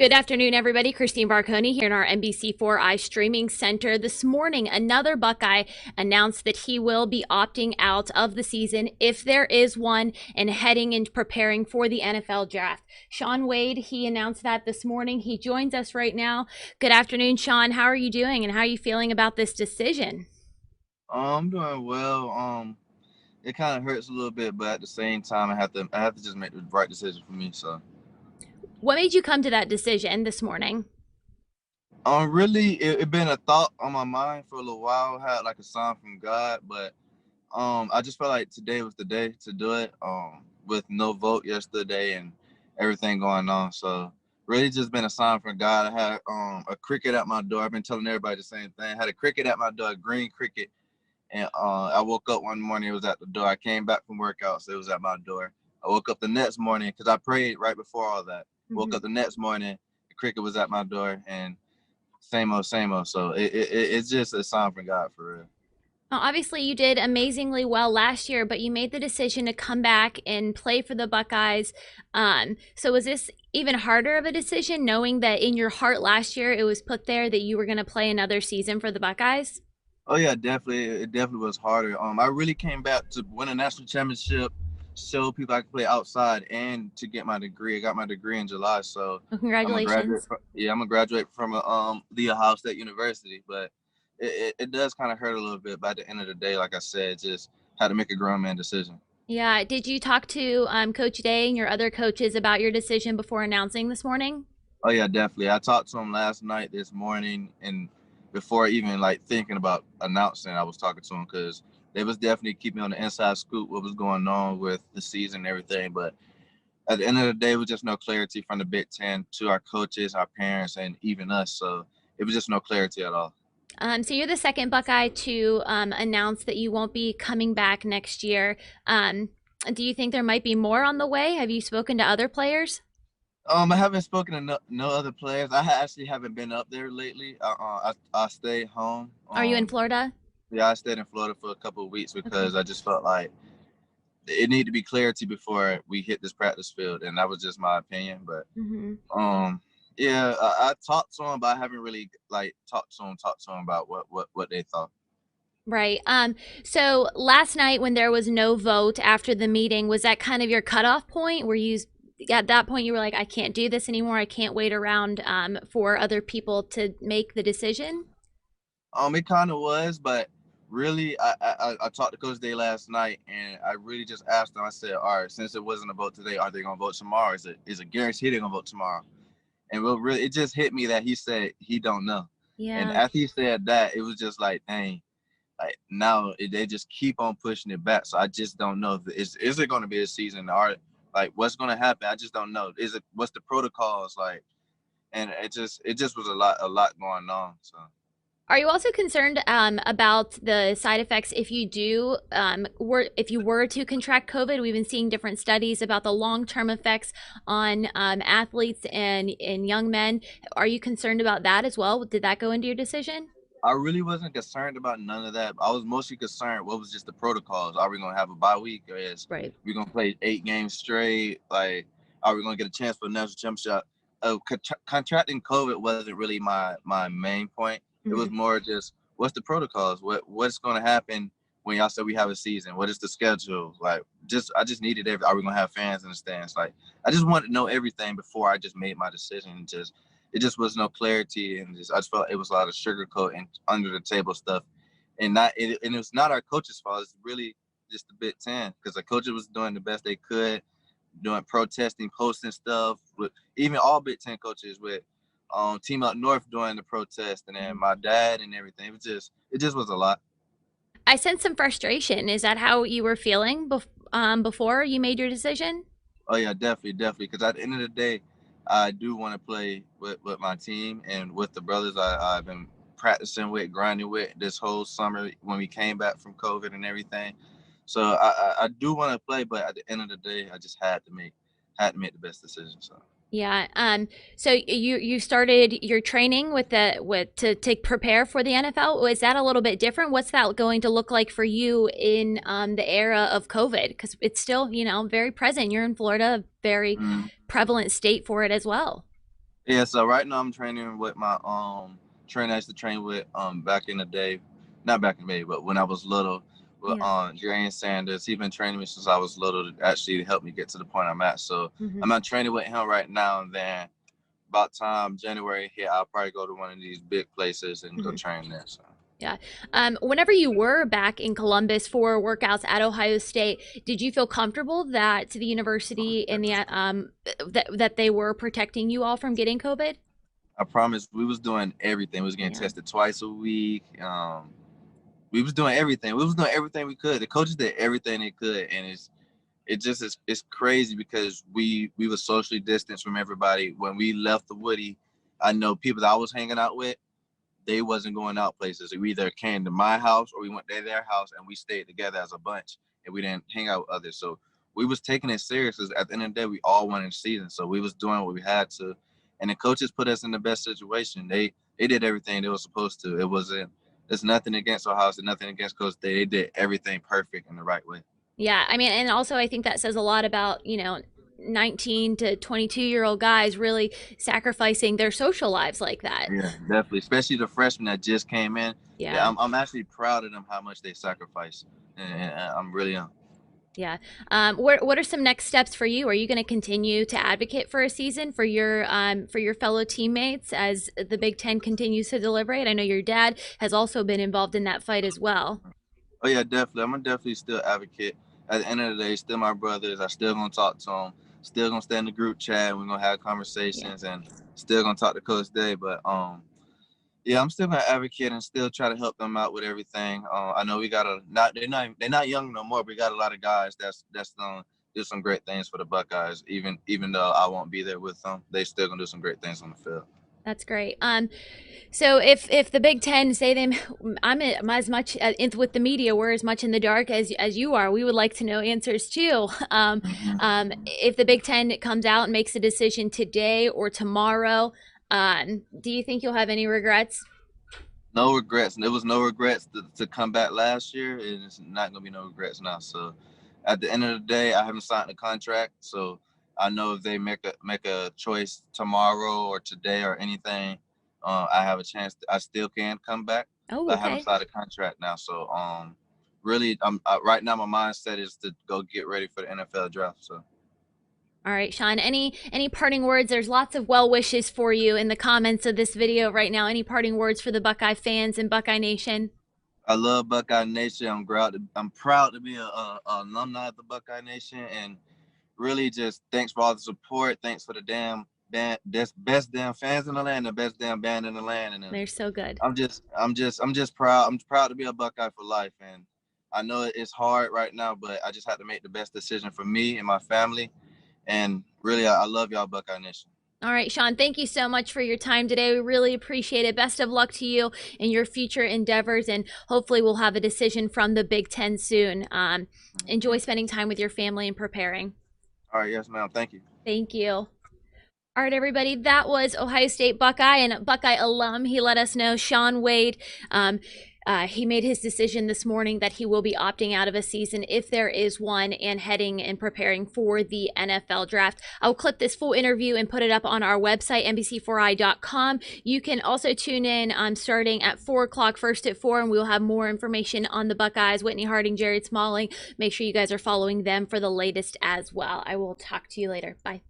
Good afternoon, everybody. Christine Barconi here in our NBC4i streaming center. This morning, another Buckeye announced that he will be opting out of the season, if there is one, and heading and preparing for the NFL draft. Shaun Wade, he announced that this morning. He joins us right now. Good afternoon, Shaun. How are you doing, and how are you feeling about this decision? I'm doing well. It kind of hurts a little bit, but at the same time, I have to just make the right decision for me. So, What made you come to that decision this morning? really, it been a thought on my mind for a little while. Had like a sign from God, but I just felt like today was the day to do it. With no vote yesterday and everything going on, so really just been a sign from God. I had a cricket at my door. I've been telling everybody the same thing. I had a cricket at my door, a green cricket. And I woke up one morning, it was at the door. I came back from workouts, it was at my door. I woke up the next morning because I prayed right before all that. Woke up the next morning, the cricket was at my door, and same old, same old. So it's just a sign from God for real. Now, obviously, you did amazingly well last year, but you made the decision to come back and play for the Buckeyes. So was this even harder of a decision, knowing that in your heart last year it was put there that you were going to play another season for the Buckeyes? Oh yeah, definitely. It definitely was harder. I really came back to win a national championship, show people I could play outside, and to get my degree. I got my degree in July, so Well, I'm a graduate. congratulations. Yeah, I'm a graduate from the Ohio State University. But it does kind of hurt a little bit. But at the end of the day, like I said, just had to make a grown man decision. Yeah. Did you talk to Coach Day and your other coaches about your decision before announcing this morning? Oh yeah, definitely. I talked to him last night, this morning, and before even like thinking about announcing, I was talking to him because they was definitely keeping me on the inside scoop what was going on with the season and everything. But at the end of the day, it was just no clarity from the Big Ten to our coaches, our parents, and even us. So it was just no clarity at all. So you're the second Buckeye to announce that you won't be coming back next year. Do you think there might be more on the way? Have you spoken to other players? I haven't spoken to no other players. Actually haven't been up there lately. I stayed home. Are you in Florida? Yeah, I stayed in Florida for a couple of weeks Okay. because I just felt like it needed to be clarity before we hit this practice field, and that was just my opinion. But Hmm. yeah, I talked to him, but I haven't really like talked to him about what they thought. Right. So last night when there was no vote after the meeting, was that kind of your cutoff point? Where you at that point you were like, I can't do this anymore. I can't wait around for other people to make the decision? It kind of was, but really, I talked to Coach Day last night, and I really just asked him. I said, "All right, since it wasn't a vote today, are they gonna vote tomorrow? Is it guaranteed they're gonna vote tomorrow?" And it just hit me that he said he don't know. And Yeah. after he said that, it was just like, dang, like now they just keep on pushing it back. So I just don't know if is it going to be a season or like what's going to happen. I just don't know. Is it what's the protocols like? And it just was a lot going on. So Are you also concerned about the side effects if you do if you were to contract COVID? We've been seeing different studies about the long-term effects on athletes and young men. Are you concerned about that as well? Did that go into your decision? I really wasn't concerned about none of that. I was mostly concerned what was just the protocols. Are we going to have a bye week, or is Right. we going to play 8 games straight? Like, are we going to get a chance for a national championship? Contracting COVID wasn't really my main point. It was Hmm. more just what's the protocols? What's going to happen when y'all say we have a season? What is the schedule? Like, I just needed are we going to have fans in the stands? Like, I just wanted to know everything before I just made my decision. And just it just was no clarity, and I just felt it was a lot of sugarcoat and under the table stuff, and it was not our coach's fault. It's really just the Big Ten because the coaches was doing the best they could, doing protesting, posting stuff. With even all Big Ten coaches with team up north doing the protest, and then my dad and everything. It just was a lot. I sense some frustration. Is that how you were feeling before you made your decision? Oh yeah, definitely, definitely. Because at the end of the day, I do want to play with my team and with the brothers I've been practicing with, grinding with this whole summer when we came back from COVID and everything. So I do want to play, but at the end of the day, I just had to make the best decision. So. Yeah. So you started your training with to prepare for the NFL. Was that a little bit different? What's that going to look like for you in the era of COVID? Because it's still, very present. You're in Florida, a very Mm. prevalent state for it as well. Yeah, so right now I'm training with my trainer I used to train with back in the day, not back in the day, but when I was little with Yeah. Jerry Sanders. He's been training me since I was little to actually help me get to the point I'm at. So Hmm. I'm not training with him right now. And then about time January hit, I'll probably go to one of these big places and go Hmm. train there. So Yeah. Whenever you were back in Columbus for workouts at Ohio State, did you feel comfortable that the university and that they were protecting you all from getting COVID? I promise we was doing everything. We was getting Yeah. tested twice a week. We was doing everything. We was doing everything we could. The coaches did everything they could, and it's crazy because we were socially distanced from everybody. When we left the Woody, I know people that I was hanging out with, they wasn't going out places. We either came to my house or we went to their house, and we stayed together as a bunch, and we didn't hang out with others. So we was taking it serious because at the end of the day, we all wanted the season. So we was doing what we had to, and the coaches put us in the best situation. They did everything they were supposed to. It wasn't. There's nothing against Ohio State, nothing against Coach Day. They did everything perfect in the right way. Yeah, I mean, and also I think that says a lot about, 19 to 22-year-old guys really sacrificing their social lives like that. Yeah, definitely. Especially the freshmen that just came in. Yeah, Yeah. I'm actually proud of them how much they sacrifice, and I'm really Yeah. What are some next steps for you? Are you going to continue to advocate for a season for your fellow teammates as the Big Ten continues to deliberate? I know your dad has also been involved in that fight as well. Oh yeah, definitely. I'm gonna definitely still advocate. At the end of the day, still my brothers. I still gonna talk to them. Still gonna stay in the group chat. We're gonna have Yeah. conversations and still gonna talk to Coach Day. But yeah, I'm still gonna advocate and still try to help them out with everything. I know we got a not they're not young no more. But we got a lot of guys that's gonna do some great things for the Buckeyes. Even though I won't be there with them, they still gonna do some great things on the field. That's great. So if the Big Ten say them, I'm as much with the media. We're as much in the dark as you are. We would like to know answers too. If the Big Ten comes out and makes a decision today or tomorrow, do you think you'll have any regrets? No regrets. There was no regrets to come back last year, and it's not gonna be no regrets now. So, at the end of the day, I haven't signed a contract, so I know if they make a choice tomorrow or today or anything, I have a chance. I still can come back, Oh, but I haven't okay. signed a contract now. So, really, right now my mindset is to go get ready for the NFL draft. So. All right, Shaun. Any parting words? There's lots of well wishes for you in the comments of this video right now. Any parting words for the Buckeye fans and Buckeye Nation? I love Buckeye Nation. I'm proud to be a alumni of the Buckeye Nation, and really just thanks for all the support. Thanks for the damn band, best damn fans in the land, the best damn band in the land, and They're so good. I'm just proud. I'm proud to be a Buckeye for life, and I know it's hard right now, but I just have to make the best decision for me and my family. And really, I love y'all, Buckeye Nation. All right, Shaun, thank you so much for your time today. We really appreciate it. Best of luck to you in your future endeavors, and hopefully, we'll have a decision from the Big Ten soon. Enjoy spending time with your family and preparing. All right, yes, ma'am. Thank you. Thank you. All right, everybody. That was Ohio State Buckeye and Buckeye alum. He let us know, Shaun Wade. He made his decision this morning that he will be opting out of a season if there is one and heading and preparing for the NFL draft. I'll clip this full interview and put it up on our website, NBC4i.com. You can also tune in starting at 4 o'clock, first at 4, and we'll have more information on the Buckeyes, Whitney Harding, Jared Smalling. Make sure you guys are following them for the latest as well. I will talk to you later. Bye.